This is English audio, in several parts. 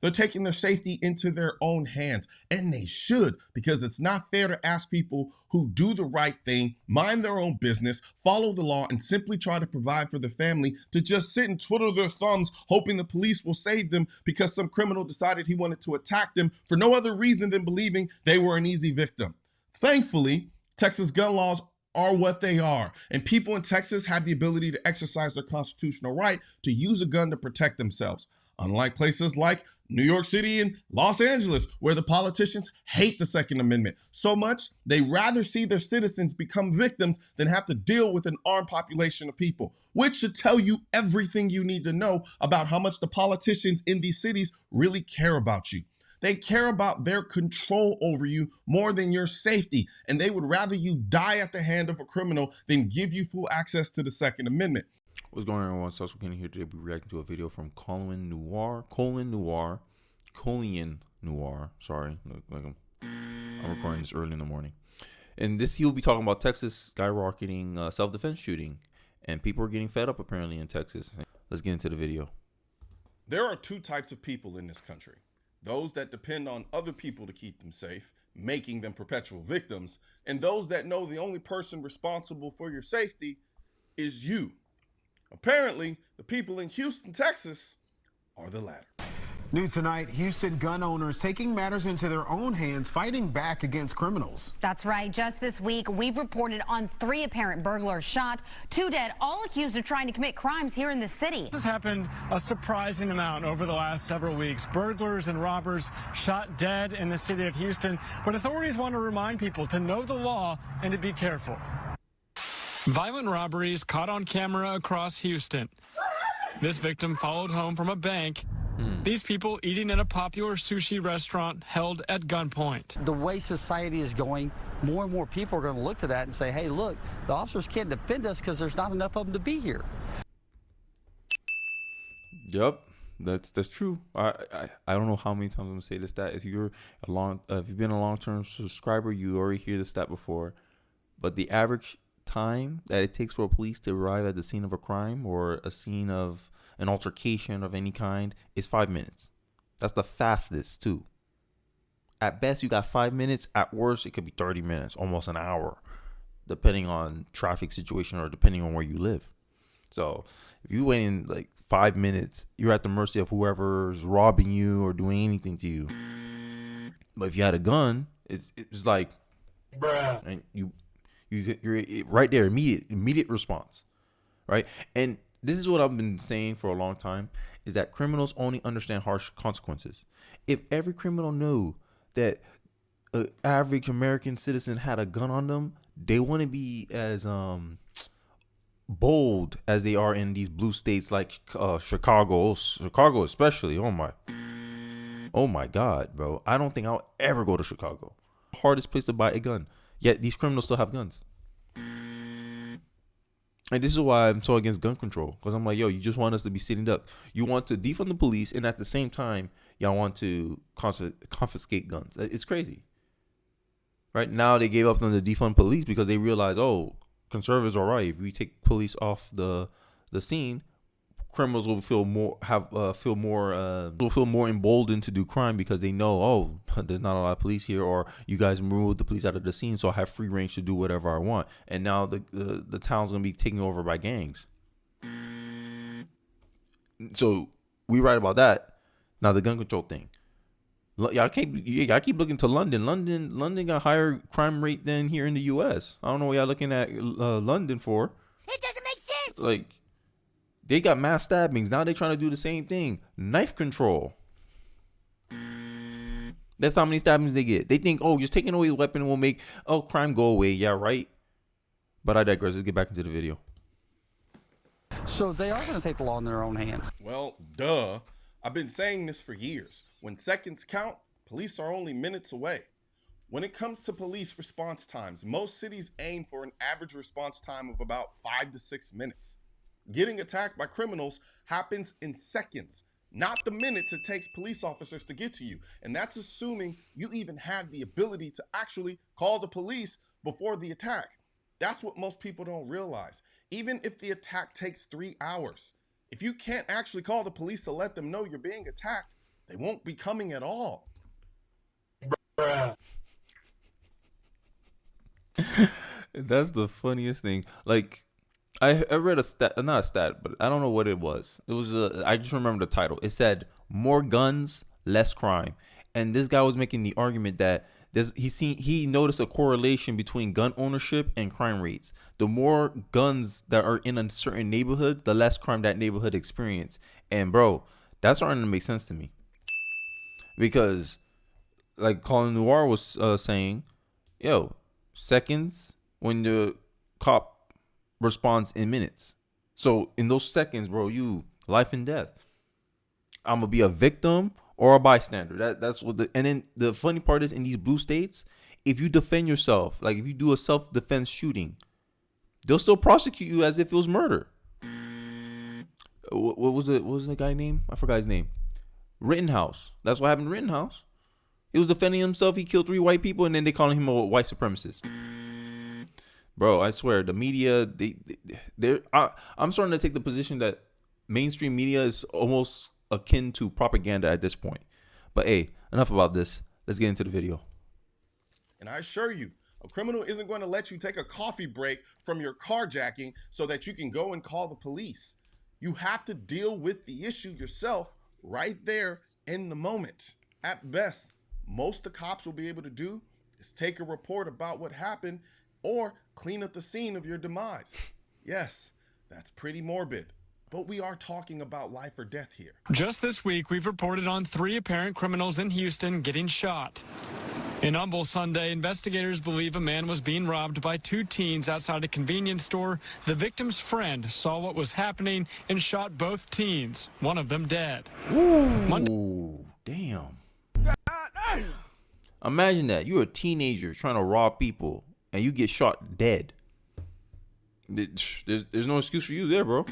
They're taking their safety into their own hands, and they should, because it's not fair to ask people who do the right thing, mind their own business, follow the law, and simply try to provide for their family to just sit and twiddle their thumbs hoping the police will save them because some criminal decided he wanted to attack them for no other reason than believing they were an easy victim. Thankfully, Texas gun laws are what they are, and people in Texas have the ability to exercise their constitutional right to use a gun to protect themselves. Unlike places like New York City and Los Angeles, where the politicians hate the Second Amendment so much, they rather see their citizens become victims than have to deal with an armed population of people, which should tell you everything you need to know about how much the politicians in these cities really care about you. They care about their control over you more than your safety, and they would rather you die at the hand of a criminal than give you full access to the Second Amendment. What's going on, everyone? Social Kenny here. Today we'll be reacting to a video from Colion Noir. Sorry, like I'm recording this early in the morning. And this, he'll be talking about Texas skyrocketing self-defense shooting, and people are getting fed up apparently in Texas. Let's get into the video. There are two types of people in this country: those that depend on other people to keep them safe, making them perpetual victims, and those that know the only person responsible for your safety is you. Apparently, the people in Houston, Texas are the latter. New tonight, Houston gun owners taking matters into their own hands, fighting back against criminals. That's right. Just this week, we've reported on 3 apparent burglars shot, 2 dead, all accused of trying to commit crimes here in the city. This has happened a surprising amount over the last several weeks. Burglars and robbers shot dead in the city of Houston, but authorities want to remind people to know the law and to be careful. Violent robberies caught on camera across Houston. This victim followed home from a bank. These people eating in a popular sushi restaurant held at gunpoint. The way society is going, more and more people are going to look to that and say, hey, look, the officers can't defend us because there's not enough of them to be here. Yep, that's true. I don't know how many times I'm gonna say this stat. If you've been a long-term subscriber, you already hear this stat before. But the average time that it takes for police to arrive at the scene of a crime or a scene of an altercation of any kind is 5 minutes. That's the fastest too. At best, you got 5 minutes. At worst, it could be 30 minutes, almost an hour, depending on traffic situation or depending on where you live. So if you wait in like 5 minutes, you're at the mercy of whoever's robbing you or doing anything to you. But if you had a gun, it's like, bruh, and you're right there, immediate response, right? And this is what I've been saying for a long time, is that criminals only understand harsh consequences. If every criminal knew that an average American citizen had a gun on them, they wouldn't be as bold as they are in these blue states like Chicago especially. Oh my God, bro. I don't think I'll ever go to Chicago. Hardest place to buy a gun. Yet these criminals still have guns. And this is why I'm so against gun control. Because I'm like, yo, you just want us to be sitting duck. You want to defund the police, and at the same time, y'all want to confiscate guns. It's crazy. Right now, they gave up on the defund police because they realized, oh, conservatives are right. If we take police off the scene, criminals will feel more emboldened to do crime because they know, oh, there's not a lot of police here, or you guys remove the police out of the scene, so I have free range to do whatever I want. And now the town's gonna be taken over by gangs. So we right about that. Now the gun control thing. I keep looking to London. London got a higher crime rate than here in the U.S. I don't know what y'all looking at London for. It doesn't make sense. Like, they got mass stabbings. Now they're trying to do the same thing. Knife control. That's how many stabbings they get. They think, oh, just taking away the weapon will make, crime go away. Yeah, right. But I digress. Let's get back into the video. So they are going to take the law in their own hands. Well, duh. I've been saying this for years. When seconds count, police are only minutes away. When it comes to police response times, most cities aim for an average response time of about 5 to 6 minutes. Getting attacked by criminals happens in seconds, not the minutes it takes police officers to get to you. And that's assuming you even have the ability to actually call the police before the attack. That's what most people don't realize. Even if the attack takes 3 hours, if you can't actually call the police to let them know you're being attacked, They won't be coming at all. That's the funniest thing. Like, I read a stat, not a stat, but I don't know what it was. It was I just remember the title. It said more guns, less crime, and this guy was making the argument that he noticed a correlation between gun ownership and crime rates. The more guns that are in a certain neighborhood, the less crime that neighborhood experience. And bro, that's starting to make sense to me, because like Colion Noir was saying, yo, seconds when the cop responds in minutes. So in those seconds, bro, you life and death. I'm gonna be a victim or a bystander. That's what and then the funny part is, in these blue states, if you defend yourself, like if you do a self-defense shooting, they'll still prosecute you as if it was murder. What was it? What was the guy's name? I forgot his name. Rittenhouse. That's what happened to Rittenhouse. He was defending himself. He killed 3 white people, and then they calling him a white supremacist. Bro, I swear, the media, I'm starting to take the position that mainstream media is almost akin to propaganda at this point. But hey, enough about this. Let's get into the video. And I assure you, a criminal isn't going to let you take a coffee break from your carjacking so that you can go and call the police. You have to deal with the issue yourself right there in the moment. At best, most the cops will be able to do is take a report about what happened or clean up the scene of your demise. Yes, that's pretty morbid, but we are talking about life or death here. Just this week, we've reported on 3 apparent criminals in Houston getting shot. In Humble Sunday, investigators believe a man was being robbed by 2 teens outside a convenience store. The victim's friend saw what was happening and shot both teens, one of them dead. Ooh, damn. Imagine that. You're a teenager trying to rob people and you get shot dead. There's no excuse for you there, bro.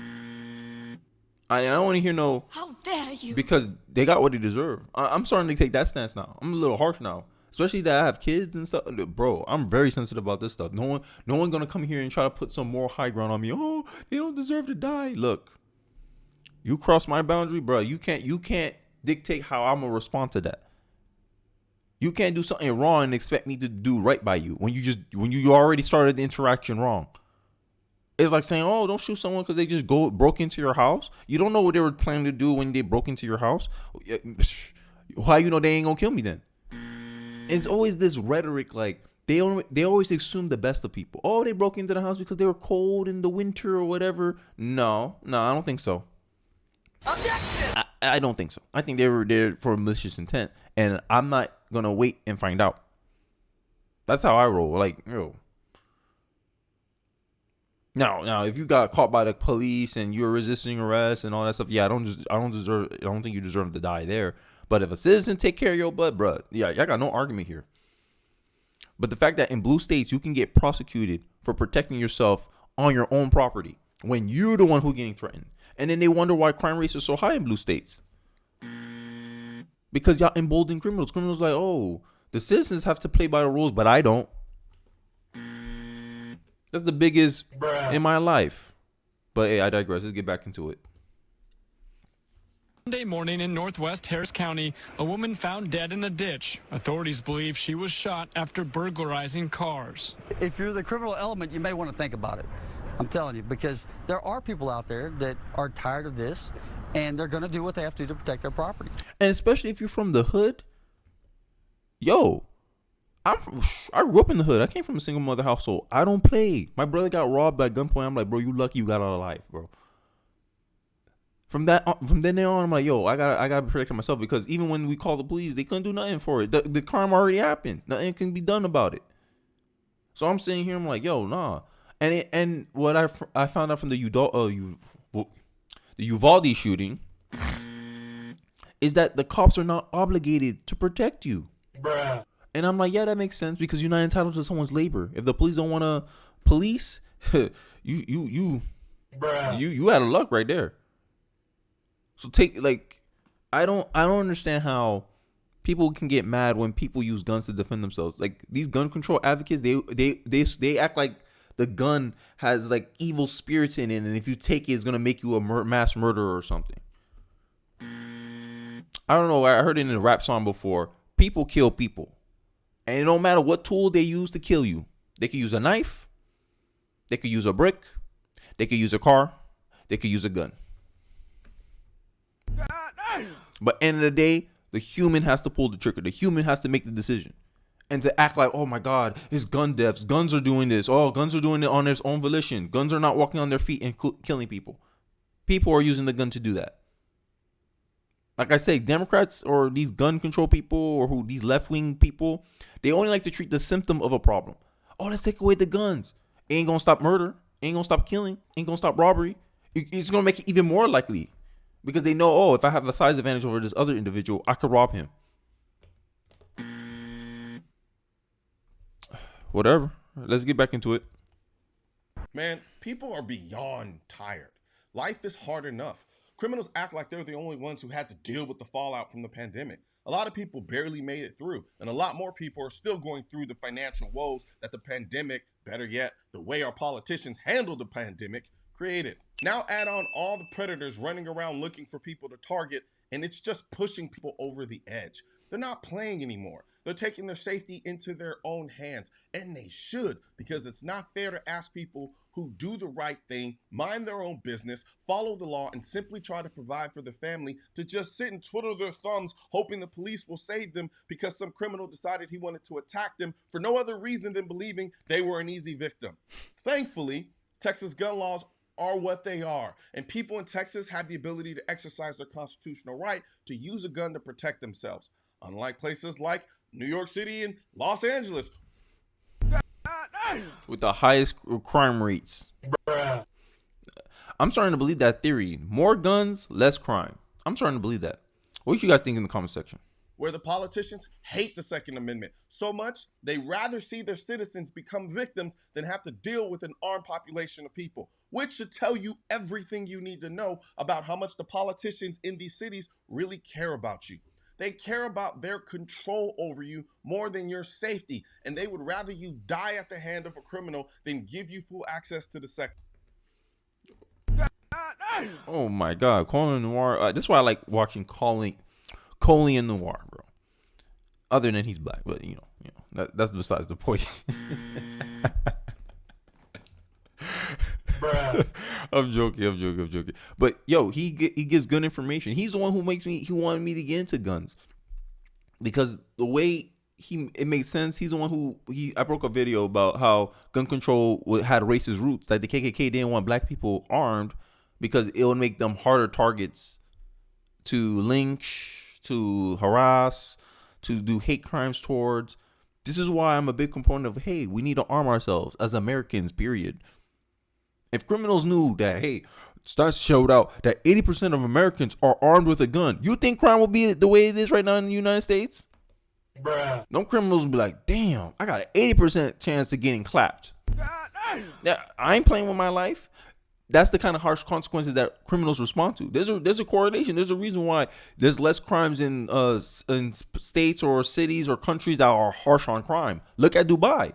I don't want to hear no, how dare you, because they got what they deserve. I'm starting to take that stance now. I'm a little harsh now, especially that I have kids and stuff. Bro, I'm very sensitive about this stuff. No one gonna come here and try to put some more high ground on me. Oh, they don't deserve to die. Look, you cross my boundary, bro. You can't dictate how I'm gonna respond to that. You can't do something wrong and expect me to do right by you when you already started the interaction wrong. It's like saying, oh, don't shoot someone because they just broke into your house. You don't know what they were planning to do when they broke into your house. How you know they ain't gonna kill me then? It's always this rhetoric, like they always assume the best of people. Oh, they broke into the house because they were cold in the winter or whatever. No, I don't think so. Objection! I don't think so. I think they were there for malicious intent, and I'm not gonna wait and find out. That's how I roll. Like, yo. Now, if you got caught by the police and you're resisting arrest and all that stuff, yeah, I don't think you deserve to die there. But if a citizen take care of your butt, bruh, yeah, I got no argument here. But the fact that in blue states you can get prosecuted for protecting yourself on your own property when you're the one who's getting threatened, and then they wonder why crime rates are so high in blue states, because y'all embolden criminals. Criminals like, oh, the citizens have to play by the rules, but I don't. That's the biggest in my life. But hey, I digress. Let's get back into it. Monday morning in northwest Harris County, a woman found dead in a ditch. Authorities believe she was shot after burglarizing cars. If you're the criminal element, you may want to think about it. I'm telling you, because there are people out there that are tired of this, and they're going to do what they have to do to protect their property. And especially if you're from the hood, yo, I grew up in the hood. I came from a single mother household. I don't play. My brother got robbed by gunpoint. I'm like, bro, you lucky you got out alive, bro. From then on, I'm like, yo, I gotta be protecting myself, because even when we called the police, they couldn't do nothing for it. The crime already happened. Nothing can be done about it. So I'm sitting here, I'm like, yo, nah. And what I found out from the Uvalde shooting is that the cops are not obligated to protect you. Bruh. And I'm like, yeah, that makes sense, because you're not entitled to someone's labor. If the police don't want to police, you out of luck right there. So I don't understand how people can get mad when people use guns to defend themselves. Like, these gun control advocates, they act like the gun has like evil spirits in it, and if you take it, it's gonna make you a mass murderer or something. I don't know. I heard it in a rap song before. People kill people. And it don't matter what tool they use to kill you. They could use a knife. They could use a brick. They could use a car. They could use a gun. But end of the day, the human has to pull the trigger. The human has to make the decision. And to act like, oh my God, it's gun deaths. Guns are doing this. Oh, guns are doing it on their own volition. Guns are not walking on their feet and killing people. People are using the gun to do that. Like I say, Democrats or these gun control people or these left-wing people, they only like to treat the symptom of a problem. Oh, let's take away the guns. It ain't gonna stop murder. It ain't gonna stop killing. It ain't gonna stop robbery. It's gonna make it even more likely. Because they know, oh, if I have a size advantage over this other individual, I could rob him. Whatever. Let's get back into it. Man, people are beyond tired. Life is hard enough. Criminals act like they're the only ones who had to deal with the fallout from the pandemic. A lot of people barely made it through, and a lot more people are still going through the financial woes that the pandemic, better yet, the way our politicians handled the pandemic, created. Now add on all the predators running around looking for people to target, and it's just pushing people over the edge. They're not playing anymore. They're taking their safety into their own hands, and they should, because it's not fair to ask people who do the right thing, mind their own business, follow the law, and simply try to provide for their family to just sit and twiddle their thumbs hoping the police will save them because some criminal decided he wanted to attack them for no other reason than believing they were an easy victim. Thankfully, Texas gun laws are what they are, and people in Texas have the ability to exercise their constitutional right to use a gun to protect themselves, unlike places like New York City and Los Angeles, with the highest crime rates. Bruh. I'm starting to believe that theory. More guns, less crime. I'm starting to believe that. What you guys think in the comment section? Where the politicians hate the Second Amendment so much, they rather see their citizens become victims than have to deal with an armed population of people, which should tell you everything you need to know about how much the politicians in these cities really care about you. They care about their control over you more than your safety, and they would rather you die at the hand of a criminal than give you full access to the sector. Oh my God, Colion Noir. That's why I like watching Colion Noir, bro. Other than he's black, but you know that's besides the point. I'm joking. But yo, he gives good information. He's the one who wanted me to get into guns, because the way it makes sense. He's the one I broke a video about how gun control had racist roots. That the KKK didn't want black people armed because it would make them harder targets to lynch, to harass, to do hate crimes towards. This is why I'm a big component of, hey, we need to arm ourselves as Americans, period. If criminals knew that, hey, stats showed out that 80% of Americans are armed with a gun, you think crime will be the way it is right now in the United States? Bruh. Them criminals will be like, damn, I got an 80% chance of getting clapped. Yeah, I ain't playing with my life. That's the kind of harsh consequences that criminals respond to. There's a correlation. There's a reason why there's less crimes in states or cities or countries that are harsh on crime. Look at Dubai.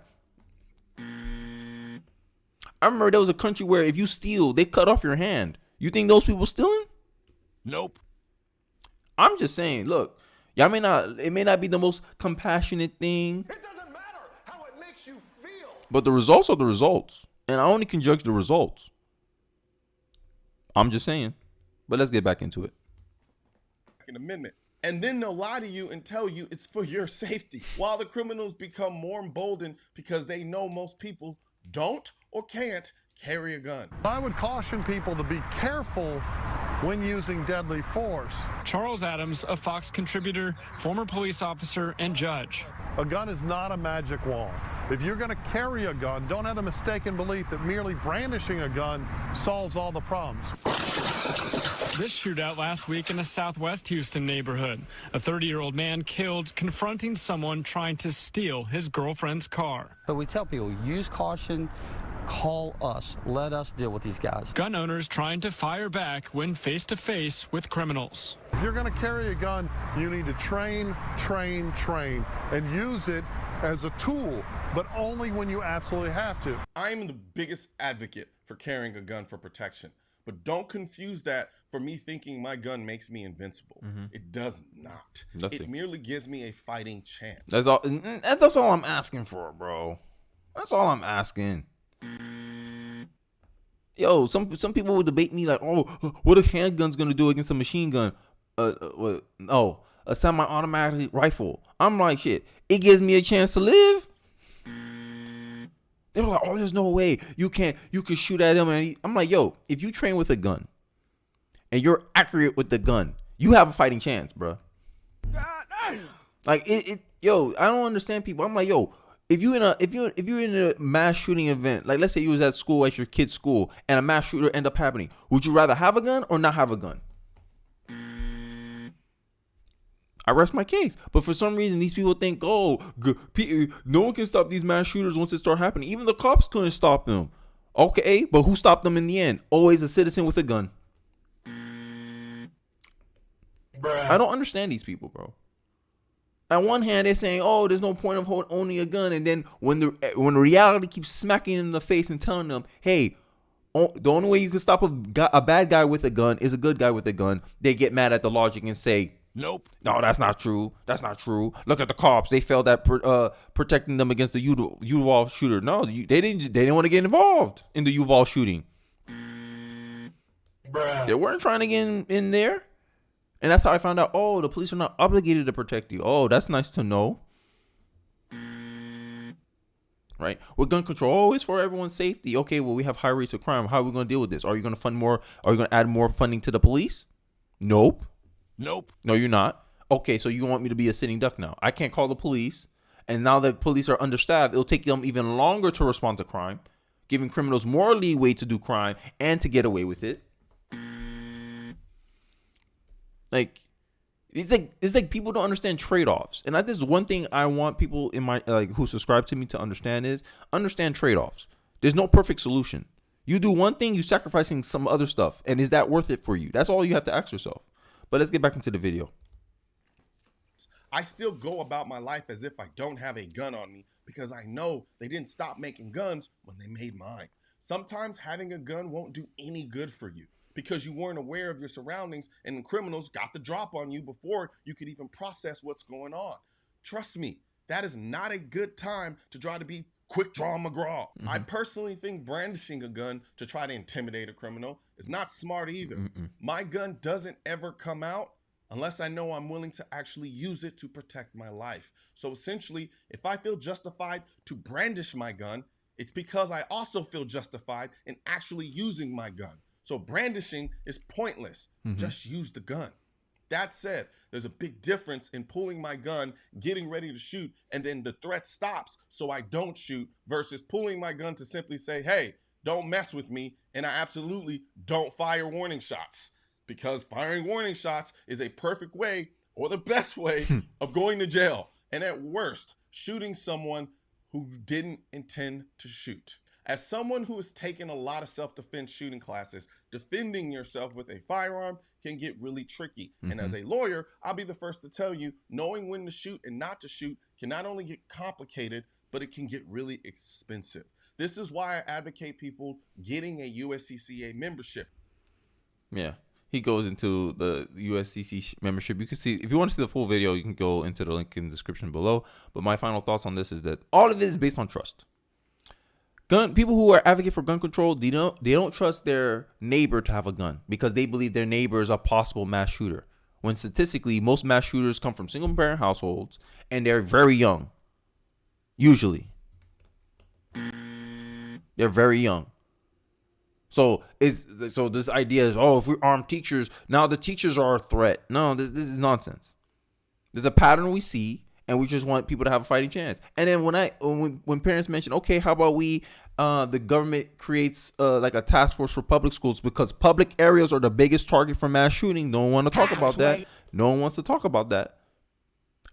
I remember there was a country where if you steal, they cut off your hand. You think those people stealing? Nope. I'm just saying, look, it may not be the most compassionate thing. It doesn't matter how it makes you feel. But the results are the results. And I only can judge the results. I'm just saying. But let's get back into it. Second Amendment. And then they'll lie to you and tell you it's for your safety, while the criminals become more emboldened because they know most people don't or can't carry a gun. I would caution people to be careful when using deadly force. Charles Adams, a Fox contributor, former police officer, and judge. A gun is not a magic wand. If you're going to carry a gun, don't have the mistaken belief that merely brandishing a gun solves all the problems. This shootout last week in a southwest Houston neighborhood. A 30-year-old man killed confronting someone trying to steal his girlfriend's car. But we tell people, use caution, call us, let us deal with these guys. Gun owners trying to fire back when face-to-face with criminals. If you're going to carry a gun, you need to train, and use it as a tool, but only when you absolutely have to. I'm the biggest advocate for carrying a gun for protection, but don't confuse that for me thinking my gun makes me invincible. It does not. Nothing. It merely gives me a fighting chance. That's all. That's all I'm asking for, bro. That's all I'm asking. Yo, some people would debate me like, oh, what a handgun's gonna do against a machine gun? No, a semi-automatic rifle. I'm like, shit. It gives me a chance to live. They were like, oh, there's no way you can shoot at him. And I'm like, yo, if you train with a gun and you're accurate with the gun, you have a fighting chance, bro. Like yo, I don't understand people. I'm like, yo, if you're in a mass shooting event, like let's say you was at school at your kid's school and a mass shooter end up happening, would you rather have a gun or not have a gun? I rest my case. But for some reason, these people think, oh, no one can stop these mass shooters once it start happening. Even the cops couldn't stop them. Okay, but who stopped them in the end? Always a citizen with a gun. I don't understand these people, bro. On one hand, they're saying, oh, there's no point of owning a gun. And then when the reality keeps smacking them in the face and telling them, hey, the only way you can stop a bad guy with a gun is a good guy with a gun, they get mad at the logic and say, nope. No, that's not true. That's not true. Look at the cops. They failed at protecting them against the Uvalde shooter. No, they didn't want to get involved in the Uvalde shooting. They weren't trying to get in there. And that's how I found out, oh, the police are not obligated to protect you. Oh, that's nice to know. Right? With gun control, oh, it's for everyone's safety. Okay, well, we have high rates of crime. How are we going to deal with this? Are you going to fund more? Are you going to add more funding to the police? Nope. No, you're not. Okay, so you want me to be a sitting duck now? I can't call the police. And now that police are understaffed, it'll take them even longer to respond to crime, giving criminals more leeway to do crime and to get away with it. Like, it's like people don't understand trade-offs. And this is one thing I want people in my who subscribe to me to understand is understand trade-offs. There's no perfect solution. You do one thing, you're sacrificing some other stuff. And is that worth it for you? That's all you have to ask yourself. But let's get back into the video. I still go about my life as if I don't have a gun on me because I know they didn't stop making guns when they made mine. Sometimes having a gun won't do any good for you because you weren't aware of your surroundings and the criminals got the drop on you before you could even process what's going on. Trust me, that is not a good time to try to be quick draw McGraw. I personally think brandishing a gun to try to intimidate a criminal is not smart either. My gun doesn't ever come out unless I know I'm willing to actually use it to protect my life. So essentially, if I feel justified to brandish my gun, it's because I also feel justified in actually using my gun. So brandishing is pointless. Just use the gun. That said, there's a big difference in pulling my gun, getting ready to shoot, and then the threat stops so I don't shoot versus pulling my gun to simply say, hey, don't mess with me, and I absolutely don't fire warning shots. Because firing warning shots is a perfect way or the best way of going to jail. And at worst, shooting someone who didn't intend to shoot. As someone who has taken a lot of self-defense shooting classes, defending yourself with a firearm can get really tricky. And as a lawyer, I'll be the first to tell you, knowing when to shoot and not to shoot can not only get complicated, but it can get really expensive. This is why I advocate people getting a USCCA membership. Yeah, he goes into the USCC membership. You can see, if you want to see the full video, you can go into the link in the description below. But my final thoughts on this is that all of it is based on trust. People who are advocate for gun control, they don't trust their neighbor to have a gun because they believe their neighbor is a possible mass shooter. When statistically, most mass shooters come from single parent households and they're very young. Usually. They're very young. So this idea is, oh, if we arm teachers, now the teachers are a threat. No, this is nonsense. There's a pattern we see, and we just want people to have a fighting chance. And then when parents mention, okay, how about the government creates like a task force for public schools because public areas are the biggest target for mass shooting. No one want to talk about that. No one wants to talk about that.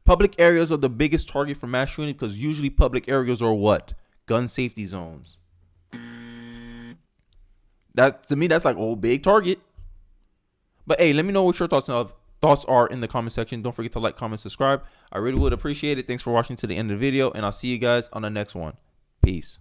Public areas are the biggest target for mass shooting because usually public areas are what? Gun safety zones. That to me, that's like, oh, big target. But hey, let me know what your thoughts are in the comment section. Don't forget to like, comment, subscribe. I really would appreciate it. Thanks for watching to the end of the video, and I'll see you guys on the next one. Peace.